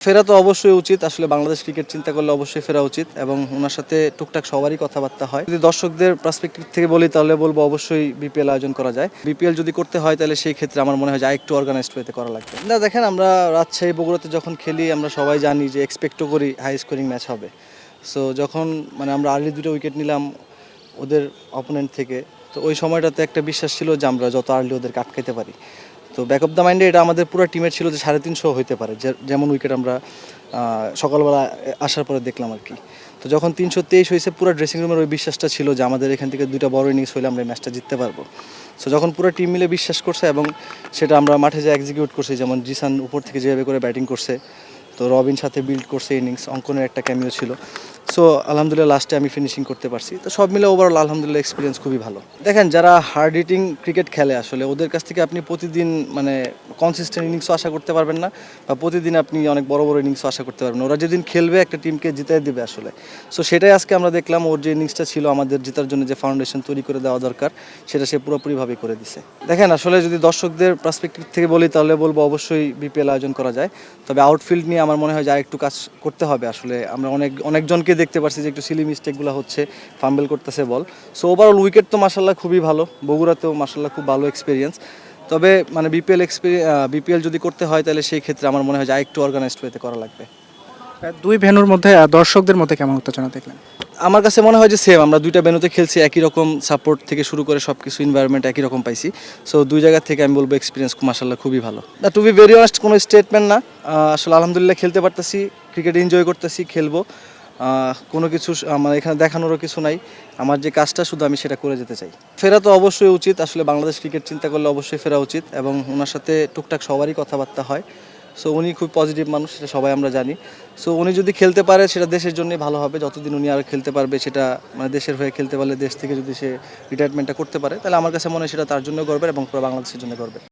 ফেরা তো অবশ্যই উচিত। আসলে বাংলাদেশ ক্রিকেট চিন্তা করলে অবশ্যই ফেরা উচিত এবং ওনার সাথে টুকটাক সবারই কথাবার্তা হয়। যদি দর্শকদের পার্সপেক্টিভ থেকে বলি তাহলে বলবো অবশ্যই বিপিএল আয়োজন করা যায়। বিপিএল যদি করতে হয় তাহলে সেই ক্ষেত্রে আমার মনে হয় যে আরেকটু অর্গানাইজড ওয়েতে করা লাগবে। না দেখেন, আমরা রাজশাহী বগুড়াতে যখন খেলি আমরা সবাই জানি যে এক্সপেক্টও করি হাই স্কোরিং ম্যাচ হবে। সো যখন আমরা আর্লি দুটো উইকেট নিলাম ওদের অপোনেন্ট থেকে, তো ওই সময়টাতে একটা বিশ্বাস ছিল যে আমরা যত আর্লি ওদেরকে আটকাইতে পারি। তো ব্যাক অফ দ্য মাইন্ডে এটা আমাদের পুরো টিমের ছিল যে 350 হইতে পারে, যেমন উইকেট আমরা সকালবেলা আসার পরে দেখলাম আর কি। তো যখন 323 হয়েছে, পুরো ড্রেসিং রুমের ওই বিশ্বাসটা ছিল যে আমাদের এখান থেকে দুইটা বড় ইনিংস হলে আমরা এই ম্যাচটা জিততে পারবো। সো যখন পুরো টিম মিলে বিশ্বাস করছে এবং সেটা আমরা মাঠে যে এক্সিকিউট করছি, যেমন জিসান উপর থেকে যেভাবে করে ব্যাটিং করছে, তো রবিন সাথে বিল্ড করছে ইনিংস, অঙ্কনের একটা ক্যামিও ছিল। সো আলহামদুলিল্লাহ লাস্টে আমি ফিনিশিং করতে পারছি। তো সব মিলে ওভারঅল আলহামদুলিল্লাহ এক্সপিরিয়েন্স খুবই ভালো। দেখেন, যারা হার্ড হিটিং ক্রিকেট খেলে আসলে ওদের কাছ থেকে আপনি প্রতিদিন কনসিস্টেন্ট ইনিংসও আশা করতে পারবেন না, বা প্রতিদিন আপনি অনেক বড় বড় ইনিংসও আশা করতে পারবেন না। ওরা যেদিন খেলবে একটা টিমকে জিতাই দেবে আসলে। সো সেটাই আজকে আমরা দেখলাম, ওর যে ইনিংসটা ছিল আমাদের জেতার জন্য যে ফাউন্ডেশন তৈরি করে দেওয়া দরকার সেটা সে পুরোপুরিভাবে করে দিছে। দেখেন, আসলে যদি দর্শকদের পার্সপেক্টিভ থেকে বলি তাহলে বলবো অবশ্যই বিপিএল আয়োজন করা যায়। তবে আউটফিল্ড নিয়ে আমার মনে হয় যে আরেকটু কাজ করতে হবে। আসলে আমরা অনেকজনকে দেখতে পাচ্ছি যে একটু সিলি মিস্টেকগুলো হচ্ছে, ফাম্বেল করতেছে বল। সো ওভারঅল উইকেট তো মাশাল্লাহ খুবই ভালো, বগুড়াতেও মাশাল্লাহ খুব ভালো এক্সপিরিয়েন্স। তবে বিপিএল যদি করতে হয় তাহলে সেই ক্ষেত্রে আমার মনে হয় যে আরেকটু অর্গানাইজড ওয়েতে করা লাগবে। দুই ভেন্যুর মধ্যে দর্শকদের মধ্যে কেমন উত্তেজনা দেখলেন? আমার কাছে মনে হয় যে সেম, আমরা দুইটা ভেন্যুতে খেলছি, একই রকম সাপোর্ট থেকে শুরু করে সব কিছু এনভায়রনমেন্ট একই রকম পাইছি। সো দুই জায়গা থেকে আমি বলবো এক্সপিরিয়েন্স মাশাল্লাহ খুবই ভালো। না, টু বি ভেরি অনেস্ট কোনো স্টেটমেন্ট না। আসলে আলহামদুলিল্লাহ খেলতে পারতেছি, ক্রিকেট এনজয় করতেছি, খেলবো। কোনো কিছু আমার এখানে দেখানোরও কিছু নাই। আমার যে কাজটা শুধু আমি সেটা করে যেতে চাই। ফেরা তো অবশ্যই উচিত। আসলে বাংলাদেশ ক্রিকেট চিন্তা করলে অবশ্যই ফেরা উচিত এবং ওনার সাথে টুকটাক সবারই কথাবার্তা হয়। সো উনি খুব পজিটিভ মানুষ, সেটা সবাই আমরা জানি। সো উনি যদি খেলতে পারে সেটা দেশের জন্যই ভালো হবে। যতদিন উনি আর খেলতে পারবে, সেটা দেশের হয়ে খেলতে পারলে, দেশ থেকে যদি সে রিটায়ারমেন্টটা করতে পারে, তাহলে আমার কাছে মনে হয় সেটা তার জন্য গর্বের এবং পুরো বাংলাদেশের জন্য গর্বের।